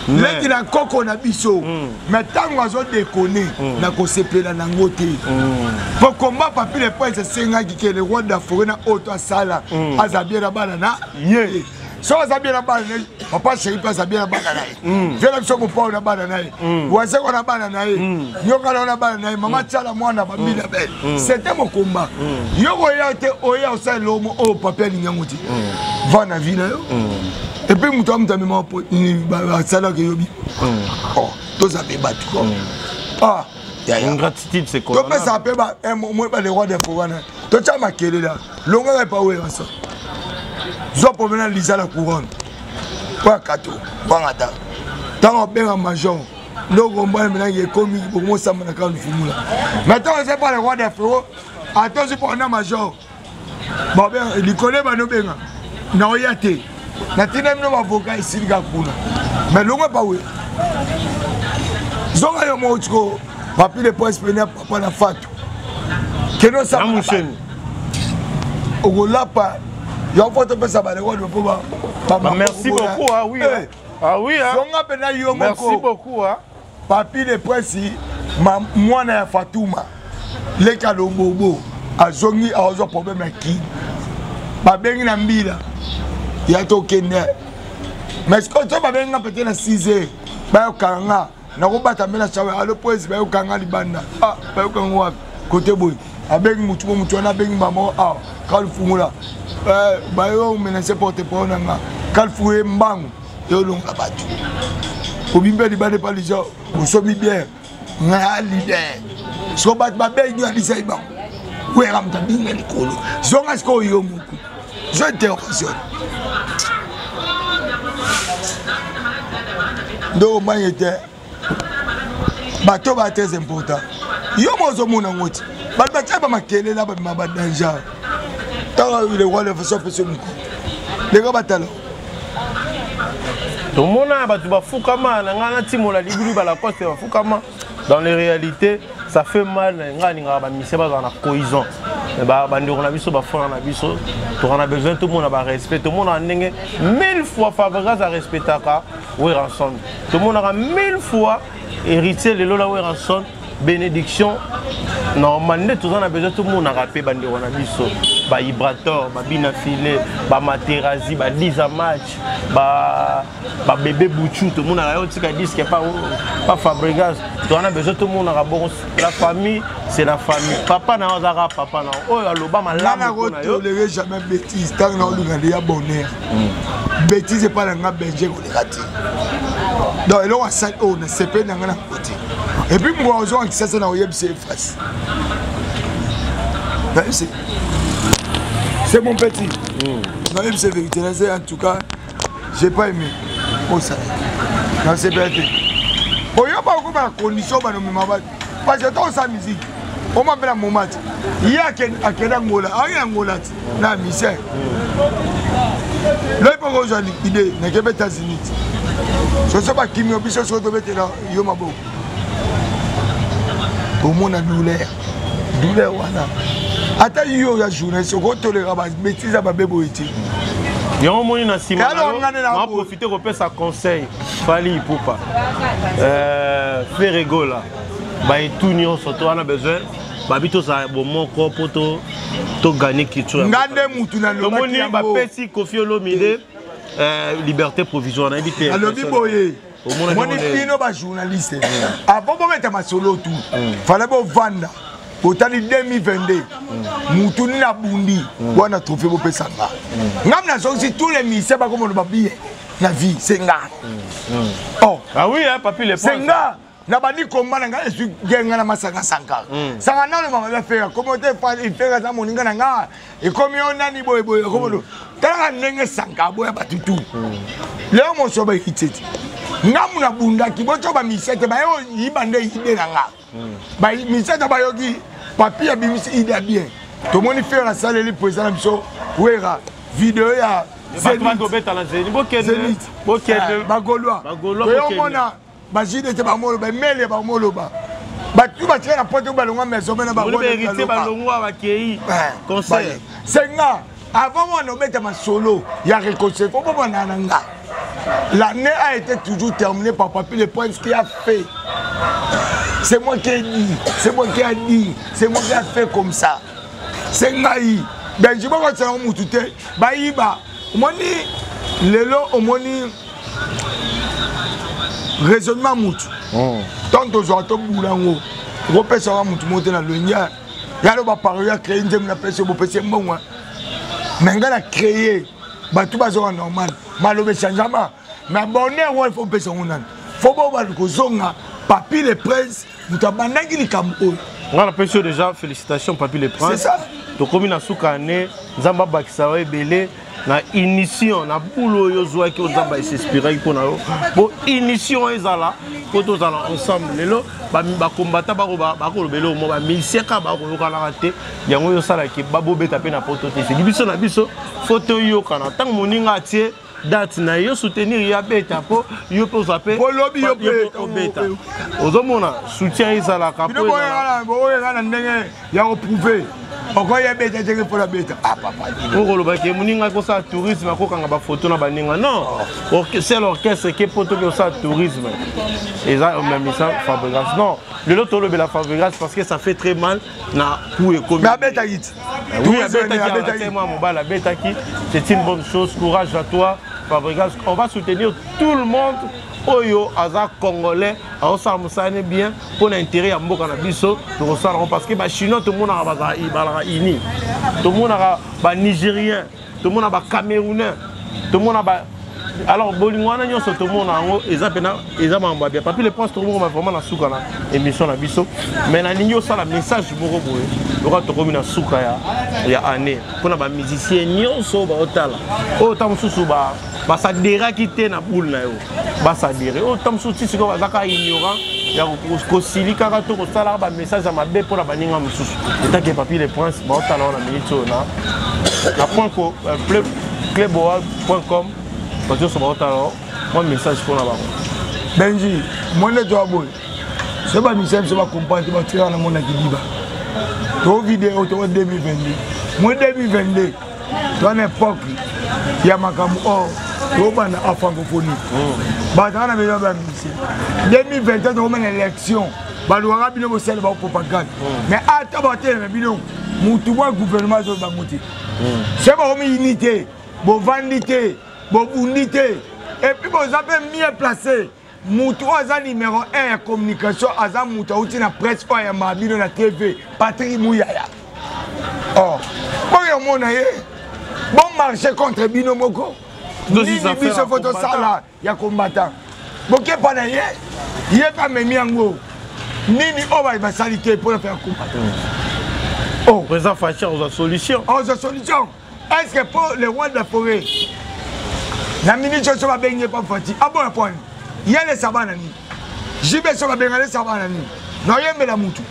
Leki na koko na biso. Mais tango azo déconner na ko sepela na ngote. Pour combat papi le prince senga ki le roi d'Afrique na auto sala. Azabiera bana na. Yeah. So Azabiera bana. Papa chéri pas Azabiera bana na. Je l'aime so mon papa na bana na. Wase ko na bana na. Nyoka na bana na. Mama tchala mwana ba bila belle. C'était mon combat. Yoko yate oya osa lomo o papa ni ngoti. Va na vie na yo. Et puis, je suis même pour salaire que yobi. Oh, tous ça fait battre. Ah, une gratitude, c'est quoi? Tu peux s'appeler moi pas le roi des forêts. Tu as marqué là. L'on n'est pas où est ça. Je vais promener Lisa la couronne. Pas cadeau, pas attends. Tant on bien en major. Donc on va mener comme pour moi ça me quand le fumula. Maintenant c'est pas le roi des forêts. Attends c'est pour un major. Bon bien, il connaît pas nous bien. Non y a été. Natina no avocat ici ga kuna. Mais longa pa we. Zonga yo mochko. Papi le prince pena papa na fatu. Keno sa mouchen. Ogola pa. Yo faut te pesa ba le roi de poba. Merci beaucoup ah oui. Ah oui ah. Zonga pena yo moko. Merci beaucoup ah. Papi le prince mwana ya Fatuma. Le kalombobo. Azongi azo problème na ki. Ba bengi na mbila. Il y a tout qui est. Mais ce que tu vas venir peut-être à 6 heures, bah, Kanga, n'a pas battu la chasse à l'opposé, bah, Kanga Libanda. Ah, bah, Kanga, côté boy. Avec Moutou, avec maman, ah, Kalfoula. Bah, on menace porter pour un an. Kalfoué Mbang, et on l'a battu. Au bimbe, il bat pas les gens, vous sommes bien. N'a l'idée. Si on bat ma belle, il y a des saïbans. Où est Ramta Binga Nicolo? Si on a ce qu'on y a, je t'interroge. Donc, moi, j'étais. Bateau va très important. Yo, moi, je suis un autre. Bateau va m'accueillir là, ma bad danger. Tant que le roi de façon fait ce coup. Les gars, bateau. Tout le monde a battu Fukama, n'a timo la libru la poste Fukama. Dans les réalités, ça fait mal. On a cohésion. On a besoin tout le monde a respect. Tout le monde a 1000 fois favorable à respecter Weranson. Tout le monde a 1000 fois hérité de Lola Weranson. Bénédiction. Normalement, tout le monde a besoin tout le monde a rappelé Bandi Wanabiso. Ba Ibrator, ba Binafile, ba Materazzi, ba Liza Match, ba Bébé Bouchou, tout le monde a dit que pas Fabregas. Tout le monde a besoin tout le monde a bon. La famille, c'est la famille. Papa n'a pas papa n'a. Oh, l'Obama là. On ne tolérerait jamais bêtise. Tant qu'on a eu un bonheur. Bêtise n'est pas la grande Belgique qu'on est raté. Donc, il y a un sac, on ne sait pas dans la côté. Et puis, moi, je vois que ça, c'est dans le face. C'est mon petit. Non, c'est vérité. En tout cas, je n'ai pas aimé. Oh, ça. Non, c'est vérité. Il n'y a pas beaucoup de conditions pour nous. Parce que dans sa musique, on m'appelle un moment. Il y a un Angola. Il y a un Angola. Non, mais c'est. Là, il faut que j'ai l'idée. Il y a des États-Unis. Je ne sais pas qui m'a dit que je suis là. Il y a un bon. Au monde a douleur. Douleur, voilà. Attends, il y a un journée, si on tolère la bêtise à ma bébé. Il y a un moment où on a profité de faire sa conseil. Fali Poupa. Faire rigolo. Et tout le monde a besoin. Babito ça bon mon corps pour to gagner quelque chose. Ngande mutu na lo moni ba pesi Kofi Olomide liberté provisoire na habité. Alobi boye. Moni pino ba journaliste. Avant bon mettre ma solo tout. Fallait bon vendre. Potani 2022. Mutu ni na bundi. Wana trophée bo pesanga. Ngam na so si tous les ministères ba comme ba billet. La vie c'est nga. Oh. Ah oui hein papi les c'est nga. Nabani komba nga esu genga na masanga sanka sanga na le mama faire comment te faire ça moninga nga e comme on ani boy boy comme tala ndenge sanka boy batutu leo mo so ba hiteti ngamu na bunda ki bocho ba misete ba yo yibande ide nga ba misete ba yogi papier bimisi ide bien to moni faire la salle le président biso wera vidéo ya Batman beta la zeni bokende bagolwa bagolwa Bajide te ba molo ba mele ba molo ba tu ba tira porte ba longa maison na ba molo hérité ba longa ba kei conseil senga avant moi no mettre ma solo ya réconcilier faut pas nanga l'année a été toujours terminée par Papi Le Prince qui a fait c'est moi qui ai dit c'est moi qui a dit c'est moi qui a fait comme ça senga yi ben je pas ça mutu te ba yiba moni lelo omoni raisonnement moutou. Tant que j'entends boulango, repère ça va moutou monter dans le nia. Yalo ba parler à créer une deuxième personne pour passer bon. Mais on a créé, bah tout va être normal. Malheureux changement. Mais bonheur il faut passer on a. Faut pas voir que zonga Papi Le Prince, nous t'abandonne qui Cameroun. On a apprécié déjà félicitations Papi Le Prince. C'est ça. Donc comme na soukane, Zamba Bakisawa belé. Na initiation na boulot yo zoa ki ozamba s'inspirer pour na yo bo initiation ezala ko tozala ensemble lelo ba combattant ba ko lobelo mo ba miseka ba ko kala raté yango yo sala ki babo beta pe na poto te c'est biso na biso photo yo kana tant moninga tie date na yo soutenir ya beta po yo po zape po lobi yo beta ozomona soutien ezala ka po bo ngana ndenge ya ko prouver. Pourquoi il y a bêta pour la bêta? Ah papa. Pour le bac, moninga ko sa tourisme ko kanga ba photo na baninga non. C'est l'orchestre qui photo que ça tourisme. Et ça même ça Fabregas. Non, le lot le la Fabregas parce que ça fait très mal na pour économie. Mais bêta hit. Oui, la bêta qui c'est une bonne chose. Courage à toi Fabregas. On va soutenir tout le monde. Oyo aza congolais a osamusane bien pour l'intérêt à mboka na biso to osala parce que ba chinois tout le monde a ini tout le monde a ba nigérien tout le monde a ba camerounais tout le monde a ba alors bolingwana nyonso tout le monde a eza pena eza mamba bien Papi Le Prince tout le monde vraiment na suka na émission na biso mais na ninyo sala message moko boye loka to komi na suka ya année pour na ba musicien nyonso ba otala o tamususu ba basadera qui était na boule na yo basadera autant souci ce que bazaka ignorant ya ko silika ka to ko sala ba message à mabe pour la baninga mususu eta ke Papi Le Prince ba otala na minute na point ko clubboa.com parce que ça va otala moi message pour la ba Benji moi ne dois boy c'est pas message c'est pas comprendre ba tirer na mon akidiba to vidéo to 2022 moi 2022 dans l'époque il y a makambo Robana en francophonie. Batana besoin de musicien. 2021 on a une élection. Balouara bino mo sel ba propagande. Mais atabaté bino mutuwa gouvernement zo ba moti. C'est pas une unité, bo vandité, bo bundité et puis vous avez mieux placé. Mutuwa za numéro 1 en communication aza mutauti na presse ou ya mabino na TV, Patrick Mouyaya. Oh, bon yo mona ye. Bon marché contre bino moko. Nini biso photo sala ya combattant. Boké pana ye pas memi yango. Nini oba ba salité pour faire combattant. Oh, président Fachi aux solutions. Aux solutions. Est-ce que pour le roi de la forêt la ministre so va baigner pas Fati. Ah bon point. Il y a les sabanani. Jibe so va baigner les sabanani. Non yembe la mutu.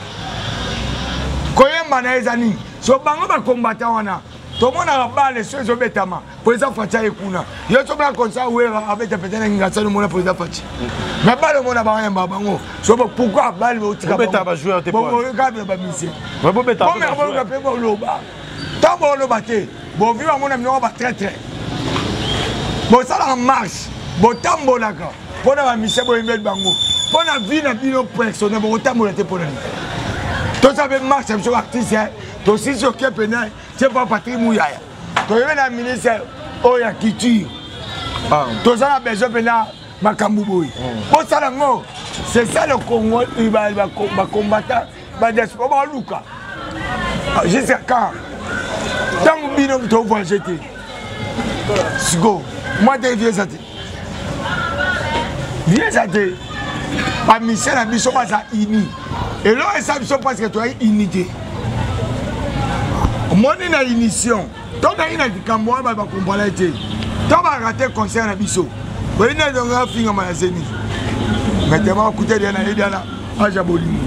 Koyemba na ezani. So bango ba combattant wana. Tout le monde a parlé sur les obétaments. Président Fatia et Kuna. Il y a tout le monde comme ça, oui, avec des pétales et une le monde président Fatia. Mais pas le monde a rien, babango. Pourquoi balle au tir? Beta va jouer à tes points. Bon, regarde le bamisé. Bon, beta. Bon, mais on va faire bon l'oba. Tant bon le batté. Bon, vu à mon ami, on va très très. Bon, ça en marche. Bon, tambolaka. Pour la mission, bon, il bango. Pour la vie, la vie, personnelle, bon, tambolaka pour la vie. Tout ça veut marcher, je suis artiste. Tout aussi, sur quel pénal, c'est pas Patrick Mouyaya. Tout le monde a ministre, oh, ya culture. Tout ça a besoin de Makambouboui. Bon, ça, c'est ça le Congo, il va combattre, il va diaspora, Luka. Jusqu'à quand? Tant que binôme, tu vas jeter. Sigo, moi, tu viens ça. Viens ça. Ma mission, la mission, c'est unie. Et là, ça mission parce que tu as une unité. Moi, on a une mission. Tant que tu as une Cambodge, tu vas comprendre. Tu vas rater le conseil à la mission. Tu vas faire un film à la zénith. Mais tu vas écouter des années à Jabolini.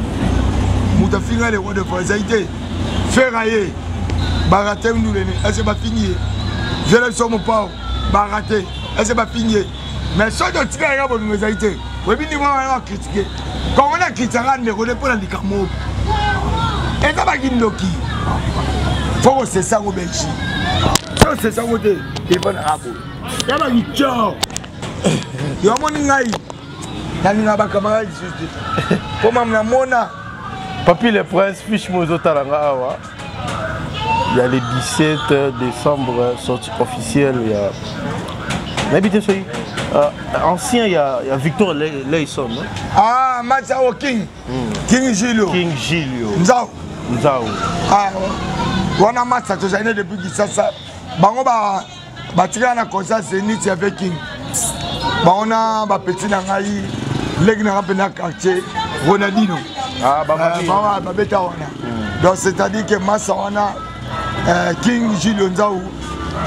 Tu vas faire des rois de France. Ferrailler. Barater nous les nez. C'est pas fini. Je ne sais pas. Barater. C'est pas fini. Mais ça, tu tiens à la bonne mosaïté. Oui, mais nous allons critiquer. Quand on a critiqué, on ne peut pas dire mot. Et ça va dire qui? Faut que c'est ça au Belgique. Faut que c'est ça au Belgique. Il faut un rabo. Ça va dire ciao. Il y a mon ngai. Il y a un camarade. Comment on a mona? Papi le prince fiche Mozo Taranga. Il y a le 17 décembre, sortie officielle. Il y a. N'habitez soyez. Ancien, il y a Victor Leison. Ah, Matsao King. King Gilio. King Gilio. Nzao. Nzao. Ah, on a Matsa, tu as depuis que ça. On va tirer un conseil, c'est Nietzsche avec King. On a un petit nangaï, l'égna quartier, Ronaldinho. Ah, donc c'est-à-dire que Massa, on a King Gilio Nzao.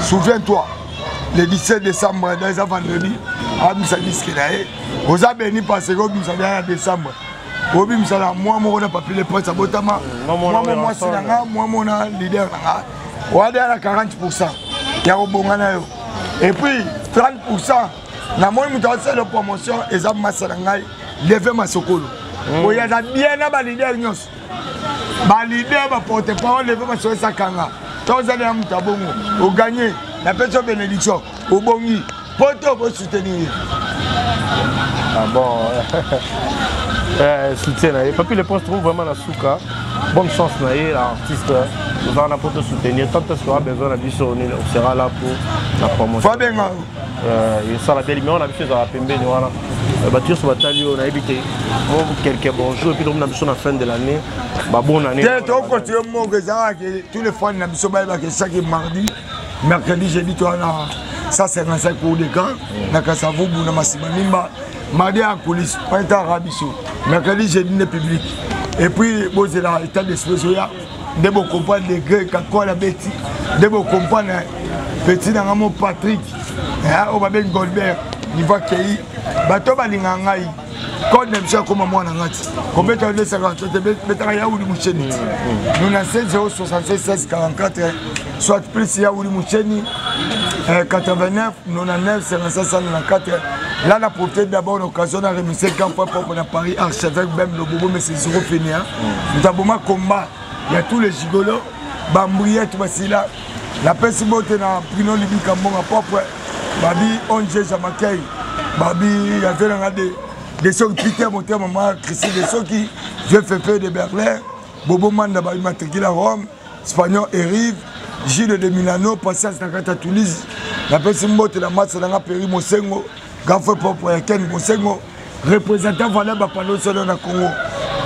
Souviens-toi. Le 17 décembre, dans les vendredi, à disque vous avez béni parce que vous avez en décembre. Vous avez moi, on n'a pas pu les points à Botama. Moi, mon leader, on a 40%. Et puis 30%, na moi, je suis la promotion et ça m'a levé ma sokolo. Il y a bien un leader. Le leader va porter parole, lever ma sokolo. Quand vous allez à Moutabongo, vous gagnez. La personne bénédiction, au bongi, pour te soutenir. Ah bon, soutien. Papi le poste trouve vraiment la souka. Bonne chance, l'artiste. Nous allons pour te soutenir. Tant que tu auras besoin de lui, on sera là pour la promotion. Et ça, la belle on a vu à la Pembe. La voiture sur Batalio, on a évité. Quelques bons jours, et puis on a vu à la fin de l'année. Bonne année. Tous les fois, on a vu chaque mardi. Mercredi, j'ai dit, toi, ça c'est un sac pour les gars. Nakasavou, Bouna Massimanimba. Mardi à coulisses, printemps Rabisso. Mercredi, j'ai dit le public. Et puis, bon, c'est l'état d'esprit. De vous comprendre les Grecs, quoi la bêtise. De vous comprendre, petit dans mon Patrick. On va bien Goldberg. Il va qu'il bateau Balingangaï. Quand on aime comme moi, on a combien de 250 nous avons 16 076 16 44, soit plus Yaouli Moucheni, 89 99 57 94. Là, on a profité d'abord l'occasion de remercier quand fois pour Paris, archevêque, même le bobo, mais c'est zéro fainéant. Nous avons un combat, il y a tous les gigolos, Bambriet, tout là. La personne qui a pris nos Libye Cambon à propre, Babi, Onge, Jamakai, Babi, il y avait des gens qui Peter Moteur, maman, Christine, des gens qui je fais faire de Berlin, Bobo Manda, Babi Matrikil à Rome, Espagnol Erive, Gilles de Milano, Patience Nakata Toulouse, la personne qui la masse dans la Péri Mosengo, Gaffe Propre, Ken Mosengo, représentant Valais Bapano selon la Congo,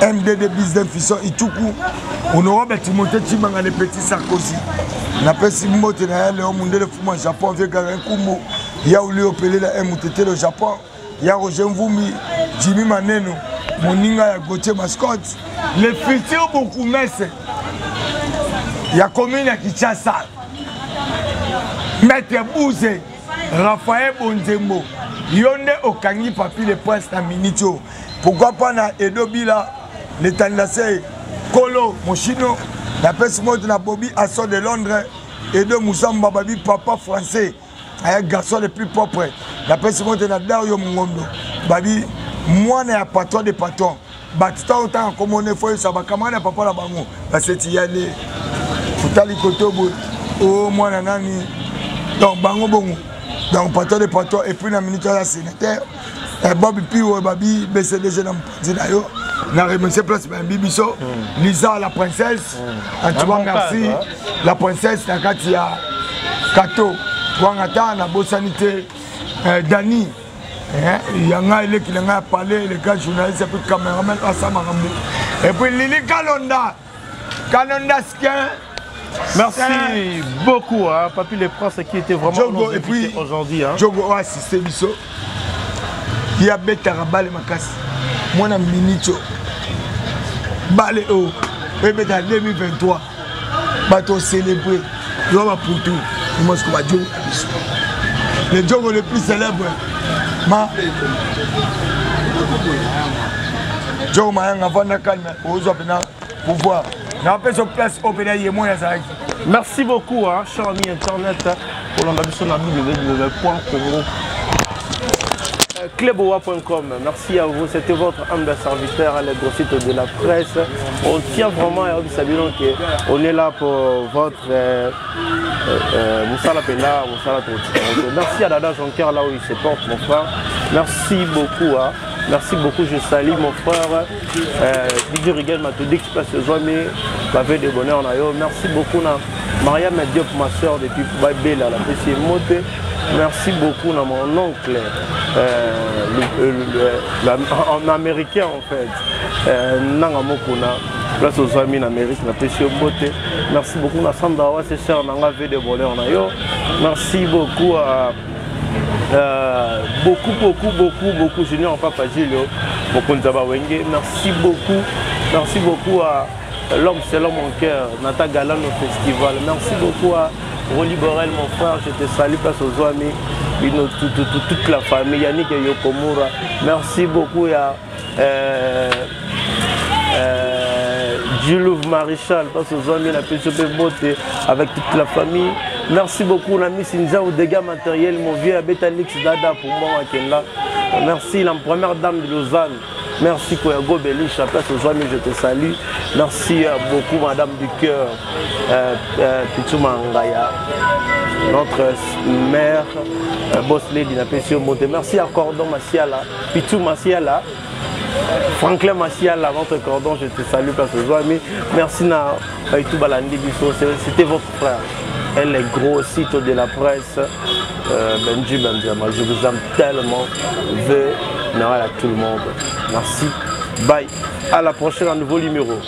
MD de Business Fisson Itoukou, on aura Timothée Chimanga les petits Sarkozy. La personne qui a le monde de Fuma Japon, avec Garin Kumbo, il y a eu opéré la MTT le Japon. Il y a Roger Mvoumi, Jimmy Maneno, Moninga Gauthier Mascotte. Les futurs beaucoup messe. Il y a commune à Kinshasa. Maître Bouzé, Raphaël Bonzembo, Yonde Okangi Papi les Princes na Minito. Pourquoi pas na Edo Bila, les Tandasei, Kolo, Mochino, la personne de la Bobby Asson de Londres, Edo Moussamba Babi, papa français. Un garçon le plus propre. La personne de la Dario Mungondo. Babi, moi, je suis patron de patron. Batista autant comme on est fou, ça va comment on papa la bango. Parce que tu y a des. Futali Kotobo. Oh, moi, nanani. Donc, bango bongo. Donc, patron de patron, et puis, la minute, la sénateur, Bob, puis, Babi, BCDG, dans la remercié place, Bibiso, Lisa, la princesse, tu vois, merci. La princesse, la Katia, Kato, Wangata, la bonne sanité, Dani. Il y a un qui a parlé, les gars journalistes, et puis caméraman, et puis Lili Kalonda, Kalonda Skin. Merci beaucoup, hein, Papi Les Princes qui était vraiment Jogo, et puis aujourd'hui. Hein. Jogo a assisté Bisso. Il y a Betarabal et Makas. Moi, je suis Minicho. Baléo. Et bien, en 2023, je vais célébrer. Je vais pour tout. Je vais Jogo. Le Jogo le plus célèbre. Jogo m'a avant de calmer. Pour voir. Merci beaucoup, hein, cher ami internet, pour l'ambition www.congo. Cleboa.com, merci à vous, c'était votre âme de serviteur à l'aide site de la presse. On tient vraiment à vous savoir qu'on est là pour votre Moussala Pena, Moussala Toti. Merci à Dada Jonker là où il se porte, mon frère. Merci beaucoup. Hein. Merci beaucoup, je salue mon frère Didier Rigel Matoudik, qui passe le Zoami, la veille de bonheur. Merci beaucoup, Maria Mediop, ma soeur depuis Babela, la PC Moté. Merci beaucoup, mon oncle, en américain en fait. Nangamokuna, place aux amis en Amérique, la PC Moté. Merci beaucoup, Sandra, c'est cher, la veille de bonheur. Merci beaucoup à. Beaucoup, Junior Papa Gilio, merci beaucoup à l'homme, c'est l'homme en cœur, Nata Galan au festival, merci beaucoup à Rolly Borel, mon frère, je te salue, place aux amis, toute la famille, Yannick et Yokomura, merci beaucoup à Julouv Maréchal, place aux amis, la PCP Beauté, avec toute la famille. Merci beaucoup, l'ami Sinja ou dégâts matériels, mon vieux Betalix Dada pour moi, Kenda. Merci, la première dame de Lausanne. Merci, Koyago Belich, la place aux amis, je te salue. Merci beaucoup, madame du cœur, Pichouma Ngaya, notre mère, boss lady, la PCO Monté. Merci à Cordon Massiala, Pichou Massiala, Franklin Massiala, votre cordon, je te salue, place aux amis. Merci, Naïtou Balandi Bisso, c'était votre frère. Elle est gros site de la presse. Benji Benzema, je vous aime tellement. Venez à tout le monde. Merci. Bye. À la prochaine, un nouveau numéro.